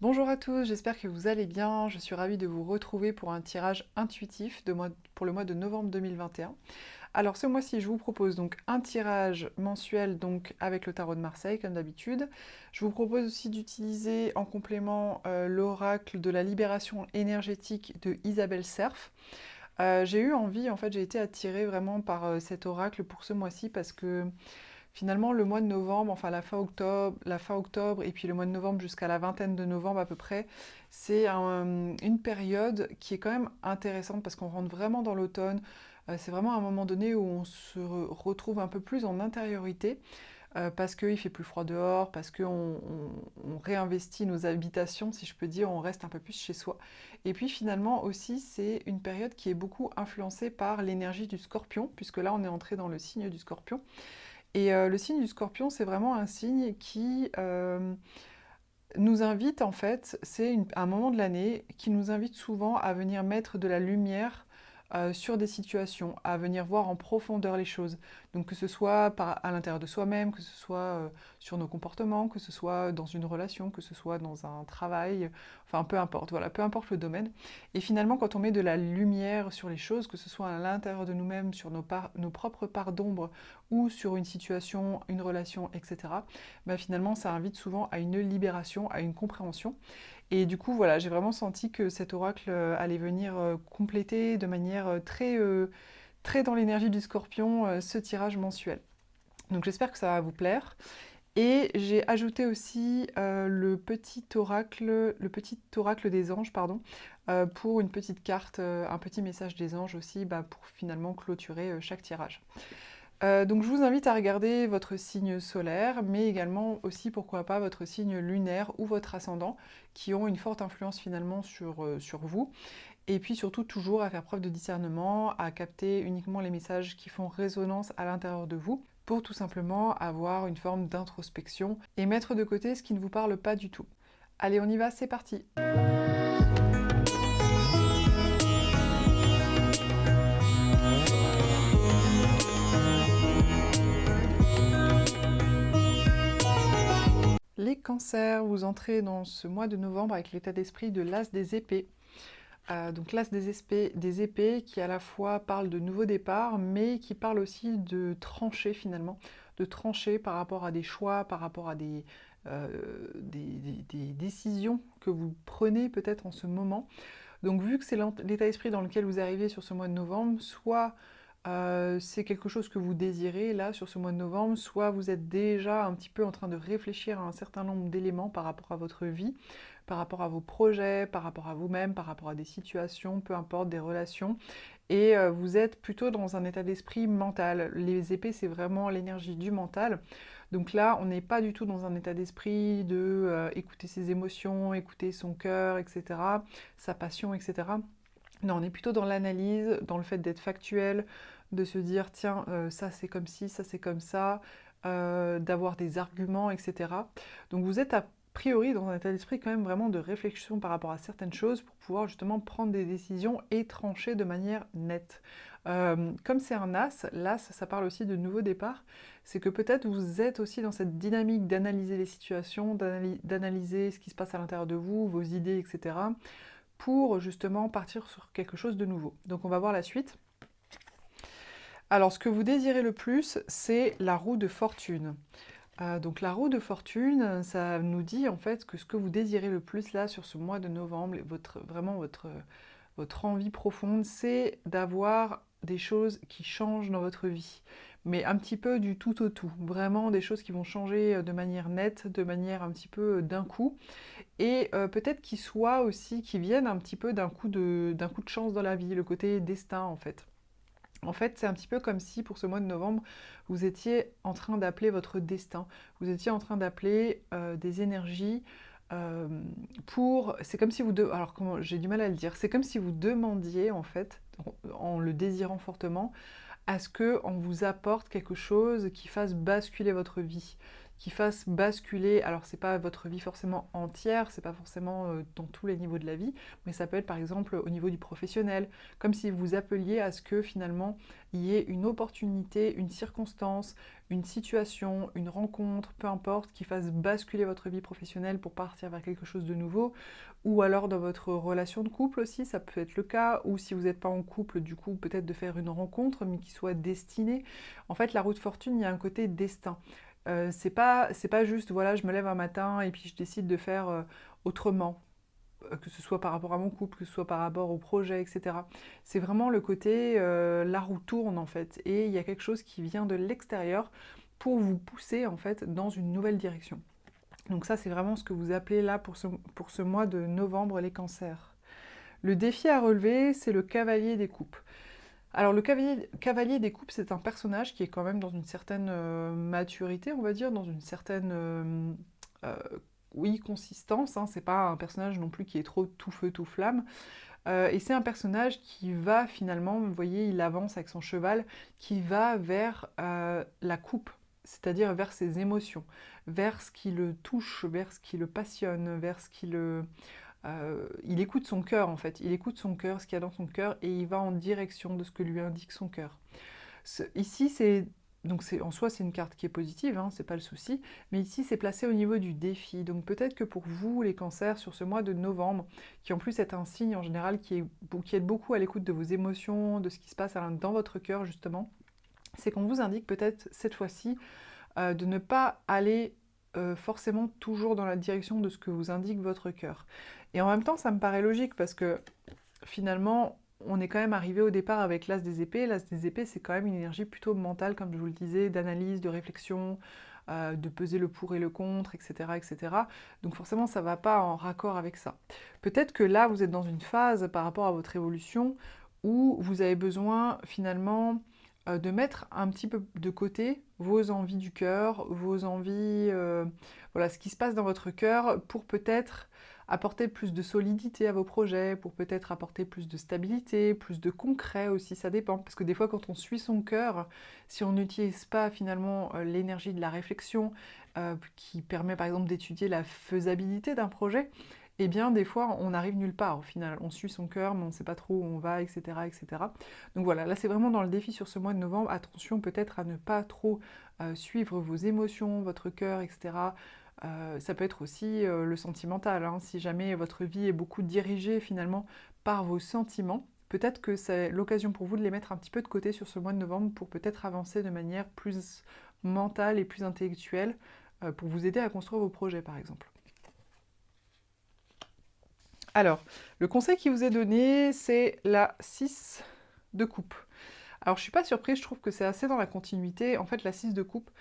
Bonjour à tous, j'espère que vous allez bien. Je suis ravie de vous retrouver pour un tirage intuitif pour le mois de novembre 2021. Alors ce mois-ci, je vous propose donc un tirage mensuel donc avec le tarot de Marseille comme d'habitude. Je vous propose aussi d'utiliser en complément l'oracle de la libération énergétique de Isabelle Serf. J'ai eu envie, en fait, j'ai été attirée vraiment par cet oracle pour ce mois-ci parce que finalement, le mois de novembre, enfin la fin octobre et puis le mois de novembre jusqu'à la vingtaine de novembre à peu près, c'est une période qui est quand même intéressante parce qu'on rentre vraiment dans l'automne. C'est vraiment un moment donné où on se retrouve un peu plus en intériorité parce qu'il fait plus froid dehors, parce qu'on réinvestit nos habitations, si je peux dire, on reste un peu plus chez soi. Et puis finalement aussi, c'est une période qui est beaucoup influencée par l'énergie du scorpion, puisque là on est entré dans le signe du scorpion. Et le signe du scorpion, c'est vraiment un signe qui nous invite, en fait, c'est un moment de l'année qui nous invite souvent à venir mettre de la lumière sur des situations, à venir voir en profondeur les choses. Donc que ce soit à l'intérieur de soi-même, que ce soit sur nos comportements, que ce soit dans une relation, que ce soit dans un travail, enfin peu importe, voilà, peu importe le domaine. Et finalement, quand on met de la lumière sur les choses, que ce soit à l'intérieur de nous-mêmes, sur nos propres parts d'ombre ou sur une situation, une relation, etc., bah finalement, ça invite souvent à une libération, à une compréhension. Et du coup, voilà, j'ai vraiment senti que cet oracle allait venir compléter de manière très dans l'énergie du scorpion ce tirage mensuel. Donc j'espère que ça va vous plaire. Et j'ai ajouté aussi le petit oracle des anges, pardon, pour une petite carte, un petit message des anges aussi, bah, pour finalement clôturer chaque tirage. Donc je vous invite à regarder votre signe solaire, mais également aussi, pourquoi pas, votre signe lunaire ou votre ascendant, qui ont une forte influence finalement sur vous. Et puis surtout, toujours à faire preuve de discernement, à capter uniquement les messages qui font résonance à l'intérieur de vous, pour tout simplement avoir une forme d'introspection et mettre de côté ce qui ne vous parle pas du tout. Allez, on y va, c'est parti! Les cancers, vous entrez dans ce mois de novembre avec l'état d'esprit de l'As des épées. Donc l'As des épées qui à la fois parle de nouveaux départs, mais qui parle aussi de trancher finalement, de trancher par rapport à des choix, par rapport à des décisions que vous prenez peut-être en ce moment. Donc vu que c'est l'état d'esprit dans lequel vous arrivez sur ce mois de novembre, soit c'est quelque chose que vous désirez là sur ce mois de novembre, soit vous êtes déjà un petit peu en train de réfléchir à un certain nombre d'éléments par rapport à votre vie, par rapport à vos projets, par rapport à vous-même, par rapport à des situations, peu importe, des relations, et vous êtes plutôt dans un état d'esprit mental. Les épées, c'est vraiment l'énergie du mental. Donc là, on n'est pas du tout dans un état d'esprit de écouter ses émotions, écouter son cœur, etc., sa passion, etc. Non, on est plutôt dans l'analyse, dans le fait d'être factuel, de se dire tiens, ça c'est comme ci, ça c'est comme ça, d'avoir des arguments, etc. Donc vous êtes a priori dans un état d'esprit quand même vraiment de réflexion par rapport à certaines choses pour pouvoir justement prendre des décisions et trancher de manière nette. Comme c'est un as, l'as ça parle aussi de nouveaux départs, c'est que peut-être vous êtes aussi dans cette dynamique d'analyser les situations, d'analyser ce qui se passe à l'intérieur de vous, vos idées, etc., pour justement partir sur quelque chose de nouveau. Donc on va voir la suite. Alors ce que vous désirez le plus, c'est la roue de fortune. Donc la roue de fortune, ça nous dit en fait que ce que vous désirez le plus là sur ce mois de novembre, vraiment votre envie profonde, c'est d'avoir des choses qui changent dans votre vie. Mais un petit peu du tout au tout. Vraiment des choses qui vont changer de manière nette, de manière un petit peu d'un coup. Et peut-être qui viennent un petit peu d'un coup de chance dans la vie, le côté destin en fait. En fait, c'est un petit peu comme si pour ce mois de novembre, vous étiez en train d'appeler votre destin. Vous étiez en train d'appeler des énergies euh, pour... C'est comme si alors comment... J'ai du mal à le dire. C'est comme si vous demandiez, en fait, en le désirant fortement, à ce qu'on vous apporte quelque chose qui fasse basculer votre vie. qui fasse basculer, alors c'est pas votre vie forcément entière, c'est pas forcément dans tous les niveaux de la vie, mais ça peut être par exemple au niveau du professionnel, comme si vous appeliez à ce que finalement il y ait une opportunité, une circonstance, une situation, une rencontre, peu importe, qui fasse basculer votre vie professionnelle pour partir vers quelque chose de nouveau, ou alors dans votre relation de couple aussi, ça peut être le cas, ou si vous n'êtes pas en couple, du coup peut-être de faire une rencontre, mais qui soit destinée. En fait, la roue de fortune, il y a un côté destin. C'est pas juste, voilà, je me lève un matin et puis je décide de faire autrement, que ce soit par rapport à mon couple, que ce soit par rapport au projet, etc. C'est vraiment le côté, la roue tourne en fait, et il y a quelque chose qui vient de l'extérieur pour vous pousser en fait dans une nouvelle direction. Donc ça, c'est vraiment ce que vous appelez là pour ce mois de novembre, les cancers. Le défi à relever, c'est le cavalier des coupes. Alors le cavalier des coupes, c'est un personnage qui est quand même dans une certaine maturité, on va dire, dans une certaine euh, oui, consistance. Hein. C'est pas un personnage non plus qui est trop tout feu, tout flamme. Et c'est un personnage qui va finalement, vous voyez, il avance avec son cheval, qui va vers la coupe, c'est-à-dire vers ses émotions, vers ce qui le touche, vers ce qui le passionne, vers ce qui le... il écoute son cœur en fait, il écoute son cœur, ce qu'il y a dans son cœur, et il va en direction de ce que lui indique son cœur. Ici, en soi, c'est une carte qui est positive, hein, c'est pas le souci, mais ici, c'est placé au niveau du défi. Donc peut-être que pour vous, les cancers, sur ce mois de novembre, qui en plus est un signe en général qui est beaucoup à l'écoute de vos émotions, de ce qui se passe dans votre cœur, justement, c'est qu'on vous indique peut-être cette fois-ci de ne pas aller forcément toujours dans la direction de ce que vous indique votre cœur. Et en même temps, ça me paraît logique parce que finalement, on est quand même arrivé au départ avec l'As des épées. L'As des épées, c'est quand même une énergie plutôt mentale, comme je vous le disais, d'analyse, de réflexion, de peser le pour et le contre, etc., etc. Donc forcément, ça ne va pas en raccord avec ça. Peut-être que là, vous êtes dans une phase par rapport à votre évolution où vous avez besoin finalement de mettre un petit peu de côté vos envies du cœur, vos envies, voilà, ce qui se passe dans votre cœur pour peut-être apporter plus de solidité à vos projets, pour peut-être apporter plus de stabilité, plus de concret aussi, ça dépend. Parce que des fois, quand on suit son cœur, si on n'utilise pas finalement l'énergie de la réflexion, qui permet par exemple d'étudier la faisabilité d'un projet, eh bien des fois on n'arrive nulle part au final. On suit son cœur, mais on ne sait pas trop où on va, etc., etc. Donc voilà, là c'est vraiment dans le défi sur ce mois de novembre. Attention peut-être à ne pas trop suivre vos émotions, votre cœur, etc. Ça peut être aussi le sentimental, hein. Si jamais votre vie est beaucoup dirigée finalement par vos sentiments, peut-être que c'est l'occasion pour vous de les mettre un petit peu de côté sur ce mois de novembre pour peut-être avancer de manière plus mentale et plus intellectuelle pour vous aider à construire vos projets par exemple. Alors, le conseil qui vous est donné, c'est la 6 de coupe. Alors, je ne suis pas surprise, je trouve que c'est assez dans la continuité. En fait, la 6 de coupe,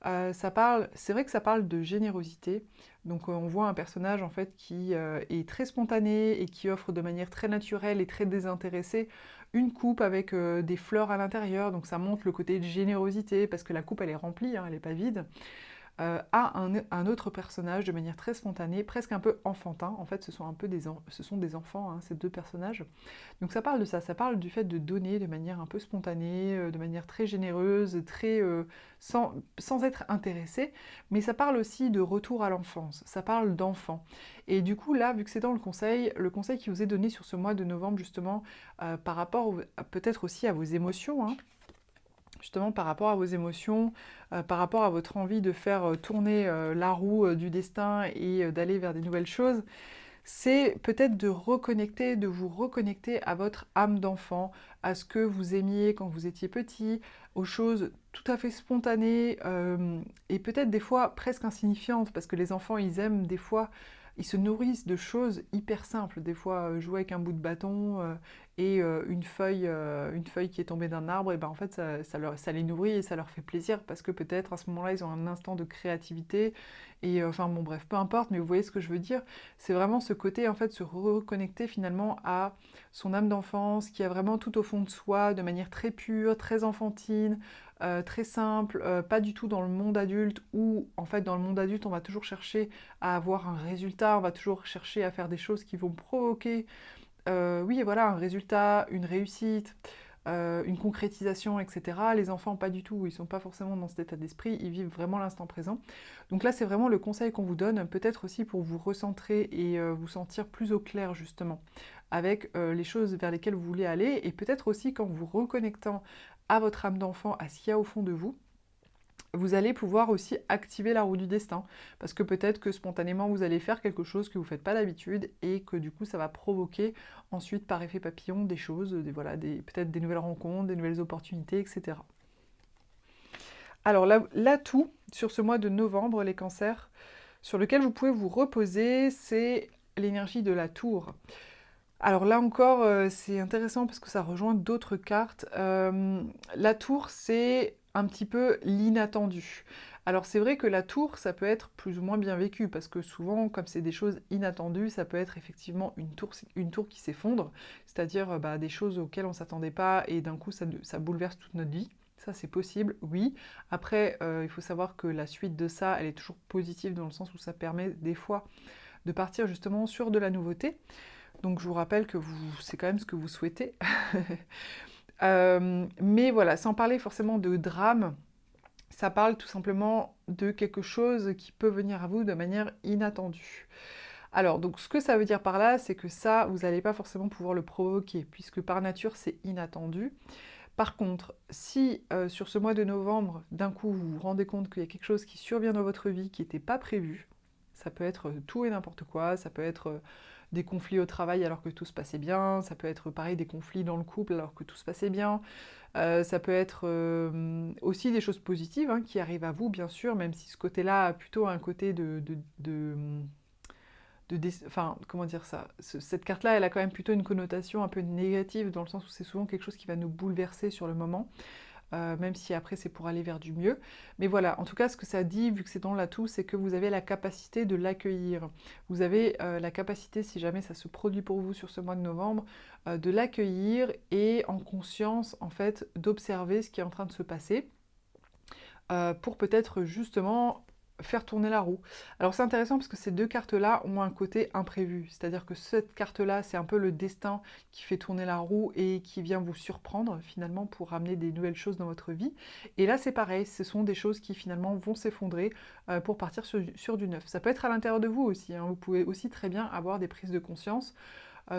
c'est vrai que ça parle de générosité. Donc, on voit un personnage en fait qui est très spontané et qui offre de manière très naturelle et très désintéressée une coupe avec des fleurs à l'intérieur. Donc, ça montre le côté de générosité parce que la coupe, elle est remplie, hein, elle n'est pas vide. À un autre personnage de manière très spontanée, presque un peu enfantin. En fait, ce sont des enfants, hein, ces deux personnages. Donc ça parle de ça parle du fait de donner de manière un peu spontanée, de manière très généreuse, sans être intéressé, mais ça parle aussi de retour à l'enfance, ça parle d'enfant. Et du coup, là, vu que c'est dans le conseil qui vous est donné sur ce mois de novembre, justement, par rapport peut-être aussi à vos émotions, hein, justement par rapport à vos émotions, par rapport à votre envie de faire tourner la roue du destin et d'aller vers des nouvelles choses, c'est peut-être de vous reconnecter à votre âme d'enfant, à ce que vous aimiez quand vous étiez petit, aux choses tout à fait spontanées et peut-être des fois presque insignifiantes, parce que les enfants, ils aiment des fois, ils se nourrissent de choses hyper simples, des fois jouer avec un bout de bâton et une feuille qui est tombée d'un arbre, et ben en fait ça les nourrit et ça leur fait plaisir, parce que peut-être à ce moment-là ils ont un instant de créativité, et enfin bon bref, peu importe, mais vous voyez ce que je veux dire. C'est vraiment ce côté, en fait, se reconnecter finalement à son âme d'enfance, qui a vraiment tout au fond de soi, de manière très pure, très enfantine, très simple, pas du tout dans le monde adulte, où en fait dans le monde adulte on va toujours chercher à avoir un résultat, on va toujours chercher à faire des choses qui vont provoquer, oui voilà, un résultat, une réussite, une concrétisation, etc. Les enfants, pas du tout, ils sont pas forcément dans cet état d'esprit, ils vivent vraiment l'instant présent. Donc là, c'est vraiment le conseil qu'on vous donne, peut-être aussi pour vous recentrer et vous sentir plus au clair, justement, avec les choses vers lesquelles vous voulez aller, et peut-être aussi qu'en vous reconnectant à votre âme d'enfant, à ce qu'il y a au fond de vous, vous allez pouvoir aussi activer la roue du destin. Parce que peut-être que spontanément, vous allez faire quelque chose que vous ne faites pas d'habitude et que du coup, ça va provoquer ensuite, par effet papillon, des choses, voilà, peut-être des nouvelles rencontres, des nouvelles opportunités, etc. Alors l'atout sur ce mois de novembre, les cancers, sur lequel vous pouvez vous reposer, c'est l'énergie de la tour. Alors là encore, c'est intéressant parce que ça rejoint d'autres cartes. La tour, c'est un petit peu l'inattendu. Alors c'est vrai que la tour, ça peut être plus ou moins bien vécu, parce que souvent, comme c'est des choses inattendues, ça peut être effectivement une tour qui s'effondre, c'est-à-dire des choses auxquelles on ne s'attendait pas, et d'un coup, ça bouleverse toute notre vie. Ça, c'est possible, oui. Après, il faut savoir que la suite de ça, elle est toujours positive, dans le sens où ça permet des fois de partir justement sur de la nouveauté. Donc je vous rappelle que c'est quand même ce que vous souhaitez. Mais voilà, sans parler forcément de drame, ça parle tout simplement de quelque chose qui peut venir à vous de manière inattendue. Alors, donc ce que ça veut dire par là, c'est que ça, vous n'allez pas forcément pouvoir le provoquer, puisque par nature, c'est inattendu. Par contre, si sur ce mois de novembre, d'un coup, vous vous rendez compte qu'il y a quelque chose qui survient dans votre vie qui n'était pas prévu, ça peut être tout et n'importe quoi, ça peut être des conflits au travail alors que tout se passait bien, ça peut être pareil des conflits dans le couple alors que tout se passait bien, ça peut être aussi des choses positives hein, qui arrivent à vous bien sûr, même si ce côté-là a plutôt un côté enfin, comment dire ça, cette carte-là, elle a quand même plutôt une connotation un peu négative, dans le sens où c'est souvent quelque chose qui va nous bouleverser sur le moment, même si après c'est pour aller vers du mieux. Mais voilà, en tout cas, ce que ça dit, vu que c'est dans l'atout, c'est que vous avez la capacité de l'accueillir. Vous avez la capacité, si jamais ça se produit pour vous sur ce mois de novembre, de l'accueillir et en conscience, en fait, d'observer ce qui est en train de se passer, pour peut-être justement faire tourner la roue. Alors c'est intéressant parce que ces deux cartes-là ont un côté imprévu, c'est-à-dire que cette carte-là, c'est un peu le destin qui fait tourner la roue et qui vient vous surprendre finalement pour ramener des nouvelles choses dans votre vie. Et là c'est pareil, ce sont des choses qui finalement vont s'effondrer pour partir sur du neuf. Ça peut être à l'intérieur de vous aussi, hein. Vous pouvez aussi très bien avoir des prises de conscience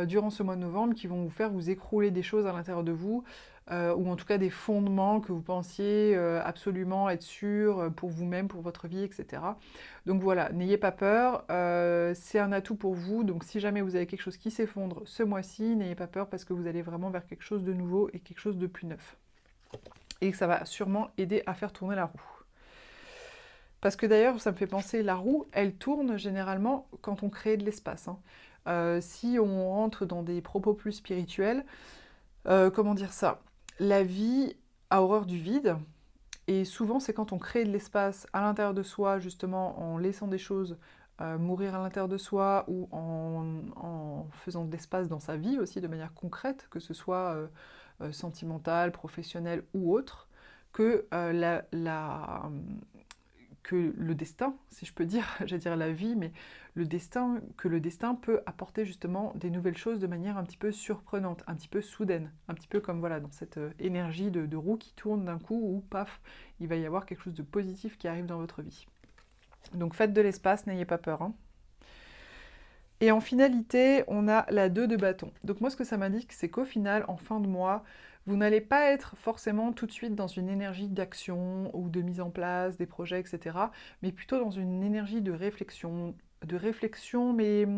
durant ce mois de novembre qui vont vous faire vous écrouler des choses à l'intérieur de vous, ou en tout cas des fondements que vous pensiez absolument être sûrs pour vous-même, pour votre vie, etc. Donc voilà, n'ayez pas peur, c'est un atout pour vous, donc si jamais vous avez quelque chose qui s'effondre ce mois-ci, n'ayez pas peur parce que vous allez vraiment vers quelque chose de nouveau et quelque chose de plus neuf. Et ça va sûrement aider à faire tourner la roue. Parce que d'ailleurs, ça me fait penser, la roue, elle tourne généralement quand on crée de l'espace, hein. Si on rentre dans des propos plus spirituels, comment dire ça? La vie a horreur du vide, et souvent c'est quand on crée de l'espace à l'intérieur de soi, justement en laissant des choses mourir à l'intérieur de soi, ou en faisant de l'espace dans sa vie aussi de manière concrète, que ce soit sentimentale, professionnelle ou autre, que que le destin, si je peux dire, j'allais dire la vie, mais que le destin peut apporter justement des nouvelles choses de manière un petit peu surprenante, un petit peu soudaine, un petit peu comme voilà, dans cette énergie de roue qui tourne d'un coup, où paf, il va y avoir quelque chose de positif qui arrive dans votre vie. Donc faites de l'espace, n'ayez pas peur, hein. Et en finalité, on a la 2 de bâton. Donc moi, ce que ça m'indique, c'est qu'au final, en fin de mois, vous n'allez pas être forcément tout de suite dans une énergie d'action ou de mise en place des projets, etc., mais plutôt dans une énergie de réflexion, mais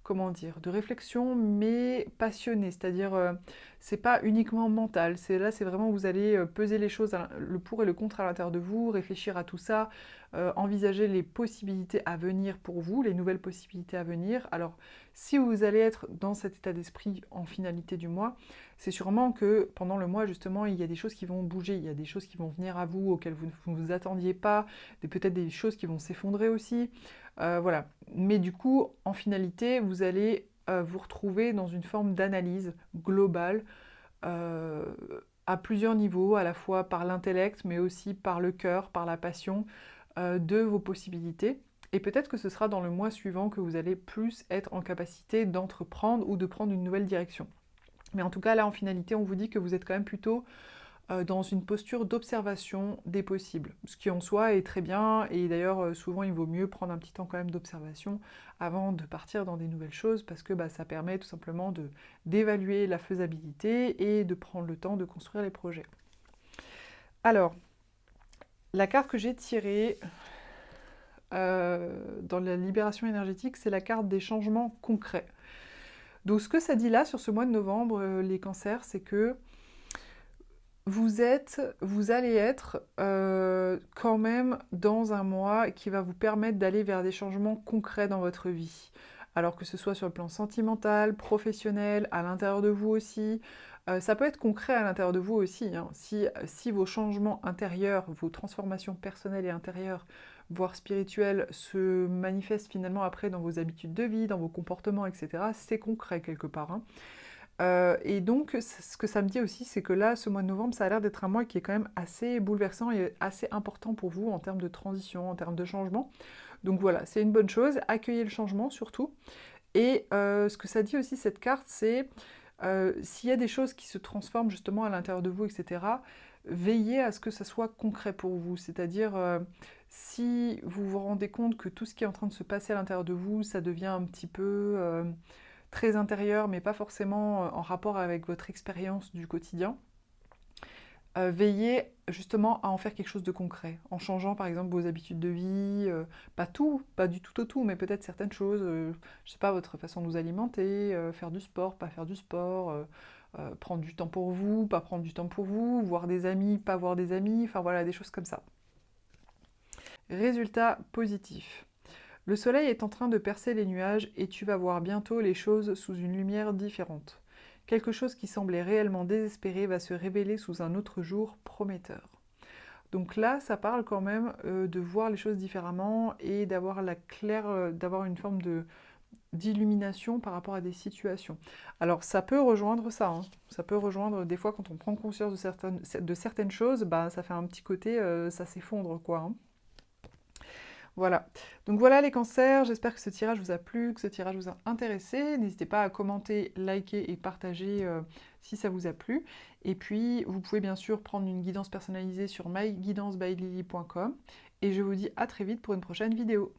comment dire, de réflexion, mais passionnée. C'est-à-dire, c'est pas uniquement mental. C'est vraiment vous allez peser les choses, le pour et le contre à l'intérieur de vous, réfléchir à tout ça, envisager les possibilités à venir pour vous, les nouvelles possibilités à venir. Alors, si vous allez être dans cet état d'esprit en finalité du mois, c'est sûrement que pendant le mois, justement, il y a des choses qui vont bouger, il y a des choses qui vont venir à vous, auxquelles vous ne vous attendiez pas, peut-être des choses qui vont s'effondrer aussi. Voilà. Mais du coup, en finalité, vous allez vous retrouver dans une forme d'analyse globale, euh, à plusieurs niveaux, à la fois par l'intellect, mais aussi par le cœur, par la passion, de vos possibilités. Et peut-être que ce sera dans le mois suivant que vous allez plus être en capacité d'entreprendre ou de prendre une nouvelle direction. Mais en tout cas, là, en finalité, on vous dit que vous êtes quand même plutôt dans une posture d'observation des possibles, ce qui en soi est très bien, et d'ailleurs souvent il vaut mieux prendre un petit temps quand même d'observation avant de partir dans des nouvelles choses, parce que ça permet tout simplement d'évaluer la faisabilité et de prendre le temps de construire les projets. Alors, la carte que j'ai tirée dans la libération énergétique, c'est la carte des changements concrets. Donc ce que ça dit là sur ce mois de novembre, les cancers, c'est que vous allez être quand même dans un mois qui va vous permettre d'aller vers des changements concrets dans votre vie. Alors que ce soit sur le plan sentimental, professionnel, à l'intérieur de vous aussi. Ça peut être concret à l'intérieur de vous aussi, hein. Si vos changements intérieurs, vos transformations personnelles et intérieures, voire spirituelles, se manifestent finalement après dans vos habitudes de vie, dans vos comportements, etc., c'est concret quelque part, hein. Et donc, ce que ça me dit aussi, c'est que là, ce mois de novembre, ça a l'air d'être un mois qui est quand même assez bouleversant et assez important pour vous en termes de transition, en termes de changement. Donc voilà, c'est une bonne chose. Accueillez le changement surtout. Et ce que ça dit aussi, cette carte, c'est s'il y a des choses qui se transforment justement à l'intérieur de vous, etc., veillez à ce que ça soit concret pour vous. C'est-à-dire, si vous vous rendez compte que tout ce qui est en train de se passer à l'intérieur de vous, ça devient un petit peu très intérieur, mais pas forcément en rapport avec votre expérience du quotidien, veillez justement à en faire quelque chose de concret, en changeant par exemple vos habitudes de vie, pas tout, pas du tout au tout, mais peut-être certaines choses, je sais pas, votre façon de vous alimenter, faire du sport, pas faire du sport, prendre du temps pour vous, pas prendre du temps pour vous, voir des amis, pas voir des amis, enfin voilà, des choses comme ça. Résultat positif. Le soleil est en train de percer les nuages et tu vas voir bientôt les choses sous une lumière différente. Quelque chose qui semblait réellement désespéré va se révéler sous un autre jour prometteur. Donc là, ça parle quand même de voir les choses différemment et d'avoir d'avoir une forme d'illumination par rapport à des situations. Alors ça peut rejoindre ça, hein. Ça peut rejoindre des fois quand on prend conscience de certaines choses, ça fait un petit côté, ça s'effondre quoi, hein. Voilà. Donc voilà les cancers, j'espère que ce tirage vous a plu, que ce tirage vous a intéressé. N'hésitez pas à commenter, liker et partager si ça vous a plu. Et puis, vous pouvez bien sûr prendre une guidance personnalisée sur myguidancebyLily.com. Et je vous dis à très vite pour une prochaine vidéo.